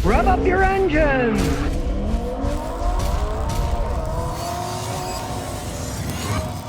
Rev up your engines!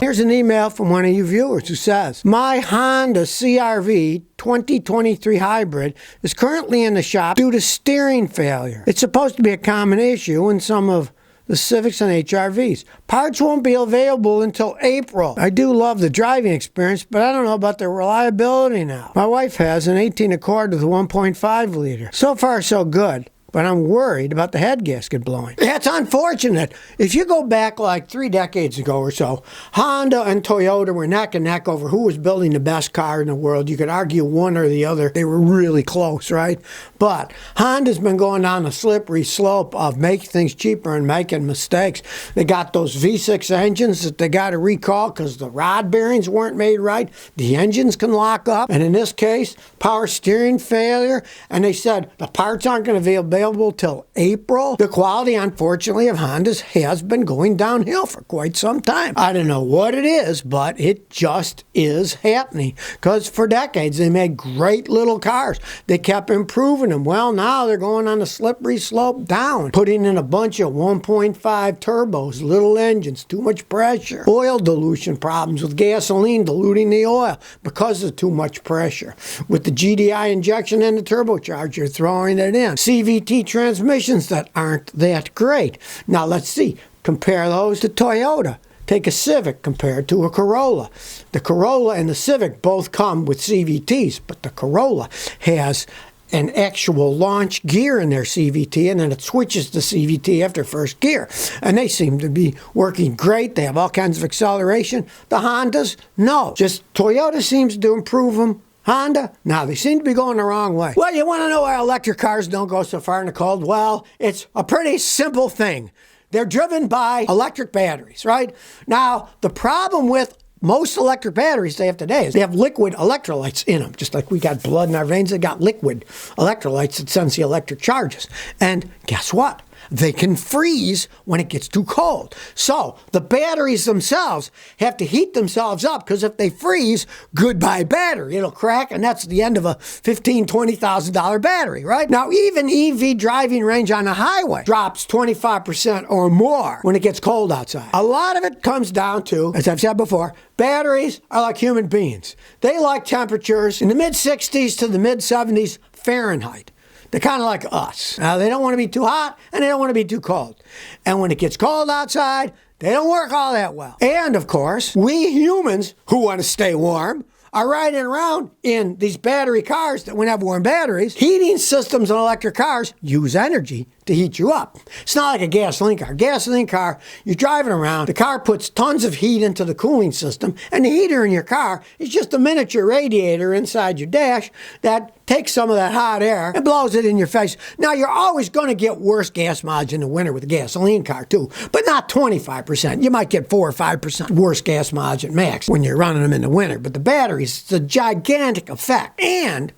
Here's an email from one of you viewers who says, my Honda CR-V 2023 hybrid is currently in the shop due to steering failure. It's supposed to be a common issue in some of the Civics and HRVs. Parts won't be available until April. I do love the driving experience, but I don't know about the reliability now. My wife has an 18 Accord with a 1.5 liter. So far, so good. But I'm worried about the head gasket blowing. That's unfortunate. If you go back like 3 decades ago or so, Honda and Toyota were neck and neck over who was building the best car in the world. You could argue one or the other. They were really close, right? But Honda's been going down a slippery slope of making things cheaper and making mistakes. They got those V6 engines that they got to recall because the rod bearings weren't made right. The engines can lock up. And in this case, power steering failure. And they said the parts aren't going to be available till April. The quality, unfortunately, of Hondas has been going downhill for quite some time. I don't know what it is, but it just is happening. Because for decades, they made great little cars. They kept improving them. Well, now they're going on a slippery slope down, putting in a bunch of 1.5 turbos, little engines, too much pressure, oil dilution problems with gasoline diluting the oil because of too much pressure. With the GDI injection and the turbocharger throwing it in. CVT transmissions that aren't that great. Now let's see, compare those to Toyota. Take a Civic compared to a Corolla. The Corolla and the Civic both come with CVTs, but the Corolla has an actual launch gear in their CVT, and then it switches to CVT after first gear. And they seem to be working great. They have all kinds of acceleration. The Hondas, no. Just Toyota seems to improve them. Honda? Now, they seem to be going the wrong way. Well, you want to know why electric cars don't go so far in the cold? Well, it's a pretty simple thing. They're driven by electric batteries, right? Now, the problem with most electric batteries they have today is they have liquid electrolytes in them. Just like we got blood in our veins, they got liquid electrolytes that sends the electric charges. And guess what? They can freeze when it gets too cold. So the batteries themselves have to heat themselves up because if they freeze, goodbye battery. It'll crack and that's the end of a $15,000, $20,000 battery, right? Now even EV driving range on the highway drops 25% or more when it gets cold outside. A lot of it comes down to, as I've said before, batteries are like human beings. They like temperatures in the mid-60s to the mid-70s Fahrenheit. They're kind of like us. Now, they don't want to be too hot, and they don't want to be too cold. And when it gets cold outside, they don't work all that well. And, of course, we humans who want to stay warm are riding around in these battery cars that, when have warm batteries, heating systems in electric cars use energy to heat you up. It's not like a gasoline car. Gasoline car, you're driving around, the car puts tons of heat into the cooling system, and the heater in your car is just a miniature radiator inside your dash that takes some of that hot air and blows it in your face. Now, you're always going to get worse gas mileage in the winter with a gasoline car, too, but not 25%. You might get 4 or 5% worse gas mileage at max when you're running them in the winter. But the batteries, it's a gigantic effect. And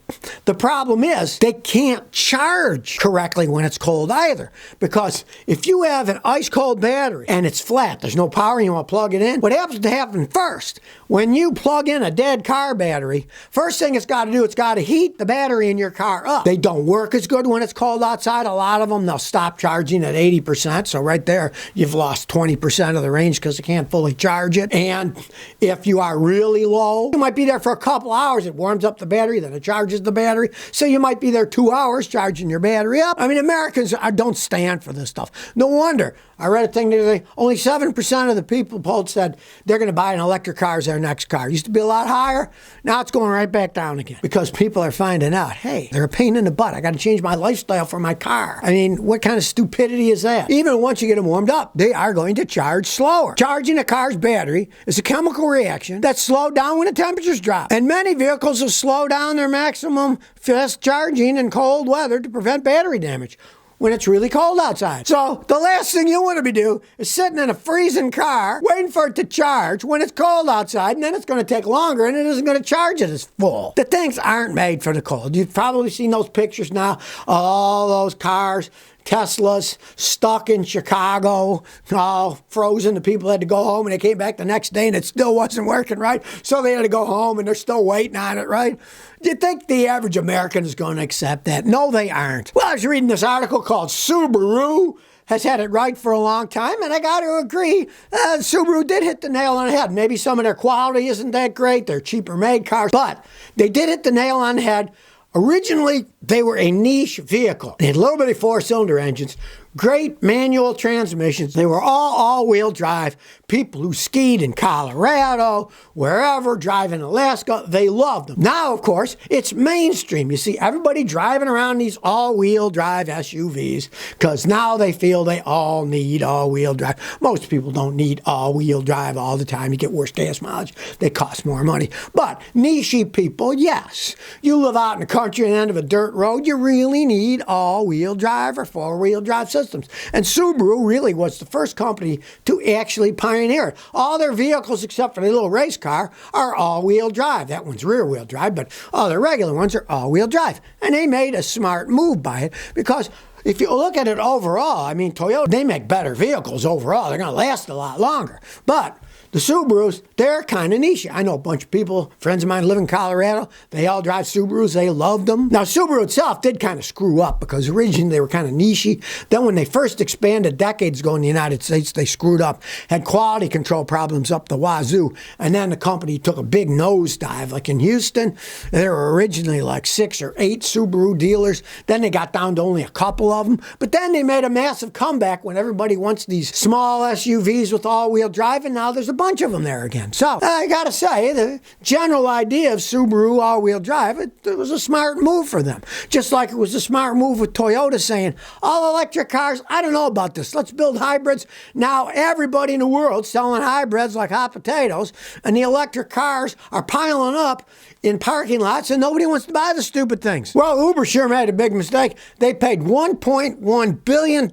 the problem is they can't charge correctly when it's cold either. Because if you have an ice-cold battery and it's flat, there's no power and you want to plug it in, what happens to happen first? When you plug in a dead car battery, first thing it's got to do, it's got to heat the battery in your car up. They don't work as good when it's cold outside. A lot of them, they'll stop charging at 80%. So right there, you've lost 20% of the range because it can't fully charge it. And if you are really low, you might be there for a couple hours. It warms up the battery, then it charges the battery. So you might be there 2 hours charging your battery up. I mean, Americans don't stand for this stuff. No wonder. I read a thing today, only 7% of the people polled said they're going to buy an electric car as their next car. It used to be a lot higher. Now it's going right back down again because people are finding out, hey, they're a pain in the butt. I got to change my lifestyle for my car. I mean, what kind of stupidity is that? Even once you get them warmed up, they are going to charge slower. Charging a car's battery is a chemical reaction that's slowed down when the temperatures drop. And many vehicles will slow down their maximum fast charging in cold weather to prevent battery damage when it's really cold outside. So the last thing you want to be doing is sitting in a freezing car waiting for it to charge when it's cold outside, and then it's going to take longer and it isn't going to charge it as full. The things aren't made for the cold. You've probably seen those pictures now, all those cars Teslas stuck in Chicago, all frozen. The people had to go home, and they came back the next day, and it still wasn't working, right? So they had to go home, and they're still waiting on it, right? Do you think the average American is going to accept that? No, they aren't. Well, I was reading this article called Subaru has had it right for a long time, and I got to agree, Subaru did hit the nail on the head. Maybe some of their quality isn't that great. They're cheaper made cars, but they did hit the nail on the head. Originally, they were a niche vehicle. They had little bitty four-cylinder engines, great manual transmissions. They were all-wheel drive. People who skied in Colorado, wherever, driving Alaska, they loved them. Now, of course, it's mainstream. You see everybody driving around these all-wheel drive SUVs because now they feel they all need all-wheel drive. Most people don't need all-wheel drive all the time. You get worse gas mileage. They cost more money. But niche people, yes. You live out in the country at the end of a dirt road, you really need all-wheel drive or four-wheel drive systems. And Subaru really was the first company to actually pioneer it. All their vehicles, except for the little race car, are all-wheel drive. That one's rear-wheel drive, but all the regular ones are all-wheel drive. And they made a smart move by it because if you look at it overall, I mean, Toyota, they make better vehicles overall. They're going to last a lot longer. But the Subarus, they're kind of niche. I know a bunch of people, friends of mine live in Colorado. They all drive Subarus. They love them. Now, Subaru itself did kind of screw up because originally they were kind of nichey. Then when they first expanded decades ago in the United States, they screwed up, had quality control problems up the wazoo. And then the company took a big nosedive. Like in Houston, there were originally like 6 or 8 Subaru dealers. Then they got down to only a couple of them. But then they made a massive comeback when everybody wants these small SUVs with all-wheel drive, and now there's a bunch of them there again. So I gotta say, the general idea of Subaru all-wheel drive, it was a smart move for them. Just like it was a smart move with Toyota saying, all electric cars, I don't know about this. Let's build hybrids. Now everybody in the world selling hybrids like hot potatoes, and the electric cars are piling up in parking lots, and nobody wants to buy the stupid things. Well, Uber sure made a big mistake. They paid $1.1 billion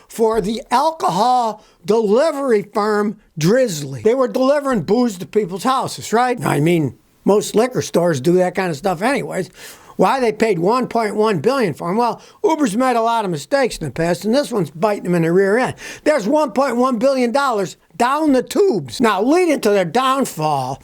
for the alcohol delivery firm Drizzly. They were delivering booze to people's houses, right? I mean, most liquor stores do that kind of stuff anyways. Why they paid $1.1 billion for them? Well, Uber's made a lot of mistakes in the past, and this one's biting them in the rear end. There's $1.1 billion down the tubes. Now, leading to their downfall,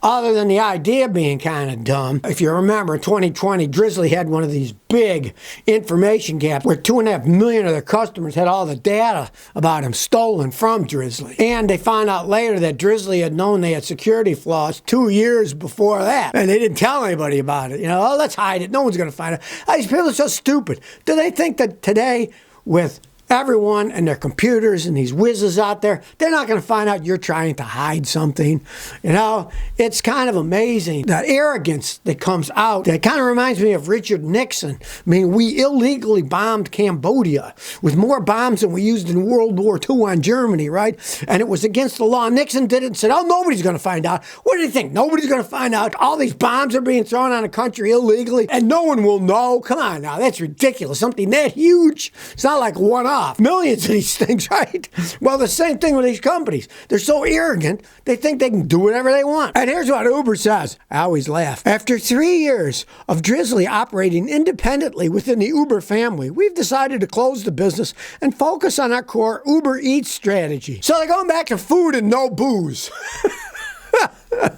other than the idea being kind of dumb, if you remember, in 2020, Drizzly had one of these big information gaps where 2.5 million of their customers had all the data about them stolen from Drizzly. And they found out later that Drizzly had known they had security flaws 2 years before that. And they didn't tell anybody about it. You know, oh, let's hide it. No one's going to find it. These people are so stupid. Do they think that today, with everyone and their computers and these whizzes out there, they're not going to find out you're trying to hide something? You know, it's kind of amazing, that arrogance that comes out. That kind of reminds me of Richard Nixon. I mean, we illegally bombed Cambodia with more bombs than we used in World War II on Germany, right? And it was against the law. Nixon did it and said, oh, nobody's going to find out. What do you think? Nobody's going to find out? All these bombs are being thrown on a country illegally, and no one will know? Come on now, that's ridiculous. Something that huge. It's not like one-off. Millions of these things, right? Well, the same thing with these companies. They're so arrogant, they think they can do whatever they want. And here's what Uber says. I always laugh. After 3 years of Drizzly operating independently within the Uber family, we've decided to close the business and focus on our core Uber Eats strategy. So they're going back to food and no booze.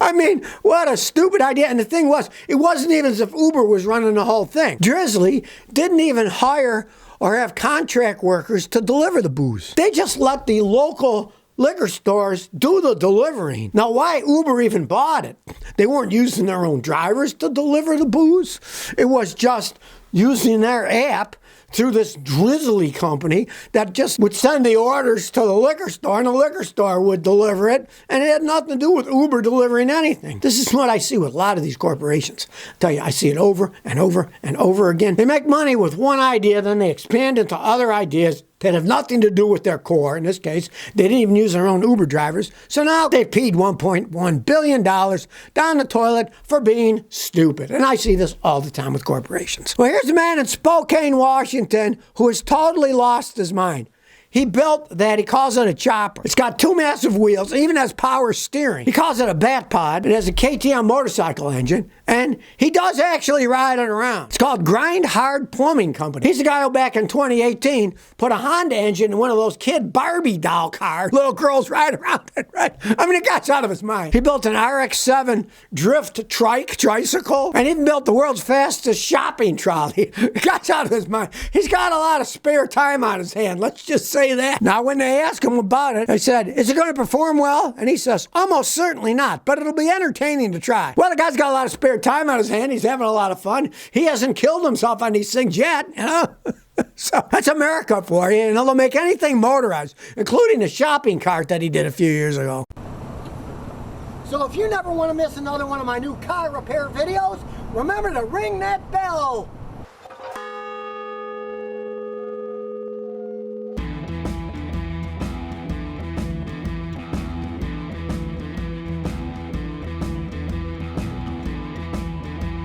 I mean, what a stupid idea. And the thing was, it wasn't even as if Uber was running the whole thing. Drizzly didn't even hire or have contract workers to deliver the booze. They just let the local liquor stores do the delivering. Now, why Uber even bought it? They weren't using their own drivers to deliver the booze. It was just using their app through this Drizzly company that just would send the orders to the liquor store, and the liquor store would deliver it, and it had nothing to do with Uber delivering anything. This is what I see with a lot of these corporations. I tell you, I see it over and over and over again. They make money with one idea, then they expand into other ideas that have nothing to do with their core. In this case, they didn't even use their own Uber drivers. So now they've peed $1.1 billion down the toilet for being stupid. And I see this all the time with corporations. Well, here's a man in Spokane, Washington, who has totally lost his mind. He built that, he calls it a chopper. It's got 2 massive wheels, it even has power steering. He calls it a bat pod. It has a KTM motorcycle engine, and he does actually ride it around. It's called Grind Hard Plumbing Company. He's the guy who back in 2018 put a Honda engine in one of those kid Barbie doll cars. Little girls ride around it, right? I mean, the guy's out of his mind. He built an RX-7 drift tricycle, and even built the world's fastest shopping trolley. The guy's out of his mind. He's got a lot of spare time on his hand. Let's just say that. Now, when they asked him about it, they said, is it going to perform well? And he says, almost certainly not, but it'll be entertaining to try. Well, the guy's got a lot of spare time on his hand. He's having a lot of fun. He hasn't killed himself on these things yet, you know? So that's America for you, and they'll make anything motorized, including the shopping cart that he did a few years ago. So if you never want to miss another one of my new car repair videos, remember to ring that bell.